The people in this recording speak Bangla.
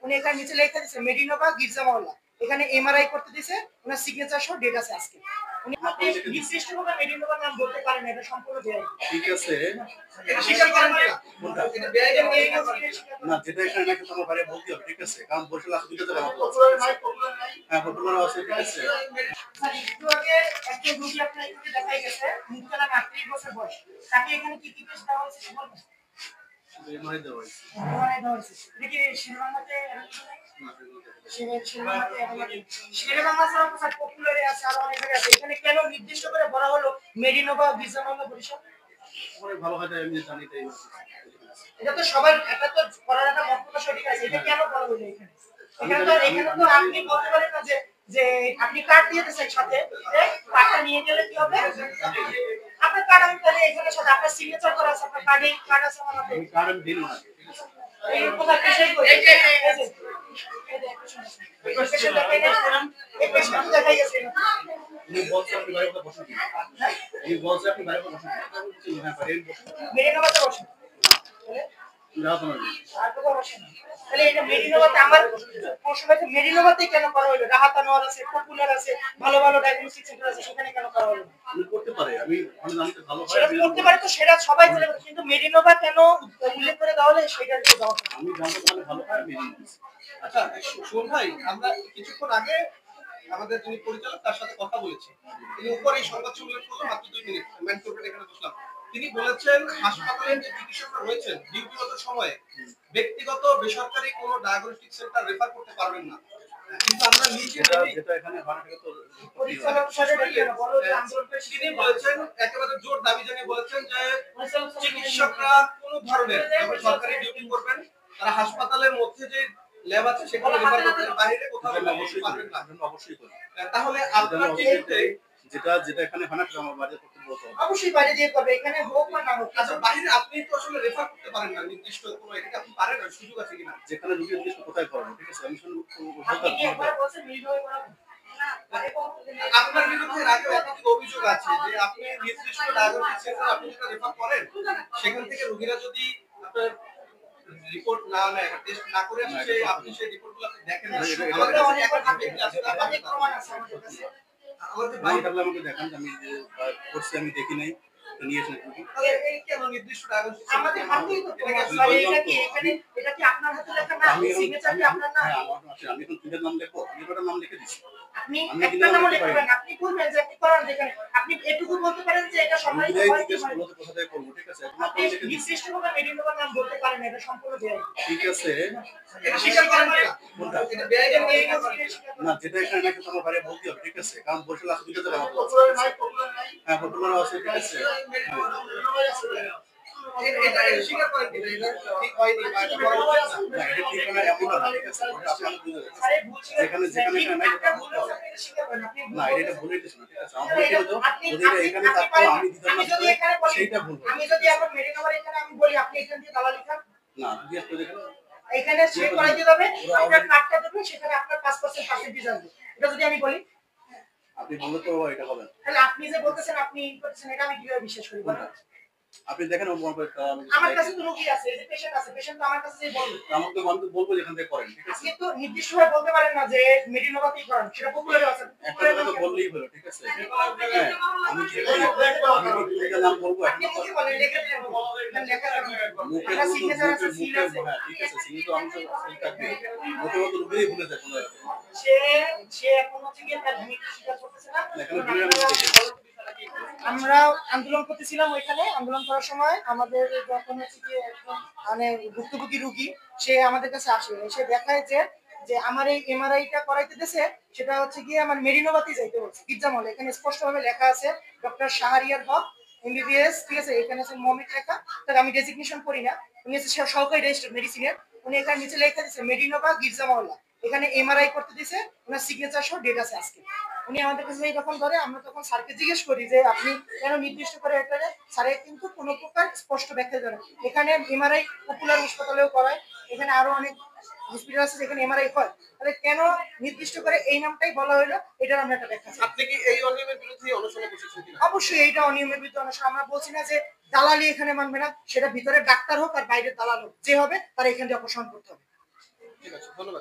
উনি এখানে নিচে লেখা দিয়েছে মেডিনোভা গির্জা মহল্লা, এখানে এমআরআই করতে দিয়েছে, ওনার সিগনেচার সহ ডেট আছে আজকে। উনি নির্দিষ্টভাবে মেডিনোভার নাম বলতে পারেন না, এটা সম্পূর্ণ বেআইনি। ঠিক আছে, এটা স্বীকার করেন না? কোনটা এটা বেআইনি না, যেটা এখানে নাকি তোমার বাইরে বলতে হবে, ঠিক আছে, কারণ বরিশাল আসলে দুটো জায়গা আছে। হ্যাঁ, পপুলার আছে, ঠিক আছে। স্যার একটু আগে একটা রোগী আপনার এখানে দেখাই গেছে, মুক্তালা 38 বছর বয়স, তাকে এখানে কি কি টেস্ট দেওয়া হয়েছে বলবেন? এমআরআই দেওয়া হয়েছে। এমআরআই দেওয়া হয়েছে। এটা কি শিরোনামাতে শিরোনামা ছাড়া তো স্যার পপুলারে আছে, আরো অনেক জায়গায় আছে, এখানে কেন নির্দিষ্ট করে বলা হলো মেডিনোভা গির্জা মহল্লা বরিশাল? অনেক ভালো হয়, আমি জানি তাই। এটা তো সবার, এটা তো করার একটা মন্তব্য সঠিক আছে, এটা কেন বলা হলো এখানে? এখানে তো আপনি বলতে পারেন না যে যে আপনি কার্ড দিয়ে দিয়েছেন সাথে, কার্ডটা নিয়ে গেলে কি হবে? আপনার কার্ড আমি তাহলে এখানে সাথে আপনার সিগনেচার করা আছে, আপনার কার্ডে কার্ড আছে আমার হাতে। কার্ড আমি দিই না, ঠিক আছে। এই কোথায় পেশেন্ট কই? এই যে পেশেন্ট দেখাই না, এই পেশেন্ট দেখাই গেছে। উনি বলছে আপনি বাইরে কথা বসুন, উনি বলছে আপনি বাইরে কথা বসুন, হ্যাঁ বাইরে বসুন, মেরে নেওয়াতে বসুন না তো না। তাহলে এটা মেডিনোভাতে আমার প্রশ্ন হচ্ছে মেডিনোভাতে কেন করা হলো? রাহাত আনোয়ার আছে, পপুলার আছে, ভালো ভালো ডায়াগনস্টিক সেন্টার আছে, সেখানে কেন করা হলো? উনি করতে পারে, আমি জানি তো ভালো হয়, সেটা করতে পারে তো, সেটা সবাই বলে, কিন্তু মেডিনোভা কেন উল্লেখ করে দেওয়া হলে সেটা একটু দাও। আমি জানতে পারলে ভালো হয়, আমি আচ্ছা শুনুন ভাই, আমরা কিছুক্ষণ আগে আমাদের যিনি পরিচালক তার সাথে কথা বলেছি, তিনি উপরে এই সংবাদ সম্মেলন করলো মাত্র 2 মিনিট, ম্যান করবেন এখানে বসলাম। তিনি বলেছেন হাসপাতালের যে চিকিৎসকরা রয়েছেন ডিউটিরত সময়ে ব্যক্তিগত বেসরকারি কোনো ডায়াগনস্টিক সেন্টার রেফার করতে পারবেন না, কিন্তু আমরা নিচে যেটা এখানে বানাতে তো পরিচালক সাথে বলো যে আন্দোলন করে তিনি বলেছেন, একেবারে জোর দাবি জানিয়ে বলেছেন যে চিকিৎসকরা কোনো ধরনের যখন সরকারি ডিউটি করবেন তারা হাসপাতালের মধ্যে যে ল্যাব আছে সেখানে রেফার করতে, বাইরে কোথাও অবশ্যই পারবেন না। অবশ্যই করি। তাহলে আপনার ক্ষেত্রে যেটা এখানে বানাতে আমার বাইরে করতে বলতে হবে। অবশ্যই বাইরে দিয়ে করবে, এখানে হোক বা না হোক। আচ্ছা বাইরে আপনি তো আসলে রেফার করতে পারেন না নির্দিষ্ট কোনো, এটা আপনি পারেন না, সুযোগ আছে কিনা? যেখানে রুগী নির্দিষ্ট কোথায় করাবো, ঠিক আছে, আমি শুধু আপনি কি একবার বলছেন মিলভাবে করাবো? আপনার বিরুদ্ধে এর আগেও একাধিক অভিযোগ আছে যে আপনি নির্দিষ্ট ডায়াগনস্টিক সেন্টার আপনি যেটা রেফার করেন সেখান থেকে রোগীরা যদি আপনার রিপোর্ট না নেয়, টেস্ট না করে আসে, আপনি সেই রিপোর্টগুলো আপনি দেখেন না। আমাদের কাছে একাধিক ব্যক্তি আছে, অনেক প্রমাণ আছে আমাদের কাছে। আমাদের ভাই বাইরে থাকলে আমাকে দেখান, আমি যে করছি আমি দেখি নাই, তো নিয়ে এসে রুগী এই কেন নির্দিষ্ট ডায়াগনস্টিক আমাদের হাতেই তো প্রমাণ। মানে এটা কি আপনার হাতে লেখা না? সিগনেচার কি আপনার না? আমি এখন তিনটার নাম লিখবো, আমি ওটার নাম লিখে দিচ্ছি। আপনি একটা নাম লিখবেন, আপনি বলবেন যে আপনি করান, যেখানে আপনি এটুকু বলতে পারেন যে এটা সবাই কোথা থেকে করবো, ঠিক আছে, আপনি নির্দিষ্টভাবে মেডিনোভার নাম বলতে পারেন না, এটা সম্পূর্ণ বেআইনি। ঠিক আছে। এটা স্বীকার করেন না? কোনটা এটা বেআইনি না, যেটা এখানে নাকি তোমার বাইরে বলতে হবে, ঠিক আছে, কারণ বরিশাল আসলে দুটো জায়গা আছে। হ্যাঁ, পপুলার আছে, ঠিক আছে। এটা স্বীকার করেন কিনা? এটা ঠিক হয়নি বা এটা করা উচিত না। না, এটা ঠিক না, এমন না, ঠিক আছে, আপনি আমি বুঝে যাচ্ছি। যেখানে এখানে নাই এটা বলতে হবে না, এটা ভুলে দিস না, ঠিক আছে, আমার বলতে হতো যদি এখানে থাকতো আমি দিতাম না, সেইটা ভুল। আমি যদি এখন মেডিনোভার এখানে আমি বলি আপনি এখান দিয়ে দালালি খান না, জিজ্ঞেস করে দেখেন, এখানে চেক করাই দিতে হবে, আপনার কার্ডটা দেবেন, সেখানে আপনার 5% পার্সেন্টেজ আসবে। এটা যদি আমি বলি আপনি বললে তো এটা হবে না। তাহলে আপনি যে বলতেছেন আপনি করতেছেন, এটা আমি কিভাবে বিশ্বাস করি বলেন? আপনি দেখেন আমার কাছে তো রোগী আছে, এই যে পেশেন্ট আছে, পেশেন্ট তো আমার কাছে যে বলবে, আমাকে বলবো যেখান থেকে করেন, ঠিক আছে। আপনি তো নির্দিষ্টভাবে বলতে পারেন না যে মেডিনোভাতেই করেন, সেটা পপুলারে আছে। একটা কথা তো বললেই হলো, ঠিক আছে। হ্যাঁ, আমি কি করি, আমি কি নাম বলবো, আপনি মুখে বলেন, লিখে দিন, এখানে লেখা থাকবে, মুখে এটা সিগনেচার আছে, সিল আছে। হ্যাঁ, ঠিক আছে, সিল তো আমি তো সিল থাকবে, মুখে মতো রুগী ভুলে যায় কোনো একটা। সে এখন হচ্ছে গিয়ে তার ভূমিকা স্বীকার করতেছে না। এখানে ভুলে আমি আমরা আন্দোলন করতেছিলাম, ওইখানে আন্দোলন করার সময় আমাদের যখন হচ্ছে গিয়ে একদম মানে ভুক্তভোগী রুগী, সে আমাদের কাছে আসে, এসে দেখায় যে যে আমার এই এমআরআইটা করাইতে দিয়েছে, সেটা হচ্ছে গিয়ে আমার মেরিনোভাতেই যাইতে বলছে, গির্জা মহল। এখানে স্পষ্টভাবে লেখা আছে ডক্টর শাহরিয়ার হক এমবিবিএস, ঠিক আছে, এখানে আছে মমিক লেখা, তাহলে আমি ডেজিগনেশন করি না, উনি হচ্ছে সহকারী রেজিস্টার্ড মেডিসিনের, উনি এখানে নিচে লেখা দিয়েছে মেডিনোভা গির্জা মহল্লা, এখানে এমআরআই করতে দিয়েছে, ওনার সিগনেচার সহ ডেট আছে আজকে। উনি আমাদের কাছে যখন ধরে, আমরা তখন স্যারকে জিজ্ঞেস করি যে আপনি কেন নির্দিষ্ট করে এটা, স্যারের কিন্তু কোনো প্রকার স্পষ্ট ব্যাখ্যা দেন। এখানে এমআরআই পপুলার হাসপাতালেও করায়, এখানে আরো অনেক হসপিটাল আছে যেখানে এমআরআই হয়, তাহলে কেন নির্দিষ্ট করে এই নামটাই বলা হলো, এটার আমরা একটা ব্যাখ্যা চাই। আপনি কি এই অনিয়মের বিরুদ্ধে অনশনে বসেছেন কিনা? অবশ্যই এইটা অনিয়মের বিরুদ্ধে অনশন। আমরা বলছি না যে দালালি এখানে মানবে না, সেটা ভিতরে ডাক্তার হোক আর বাইরের দালাল হোক, যে হবে তার এখান থেকে অপসারণ করতে হবে। ঠিক আছে, ধন্যবাদ।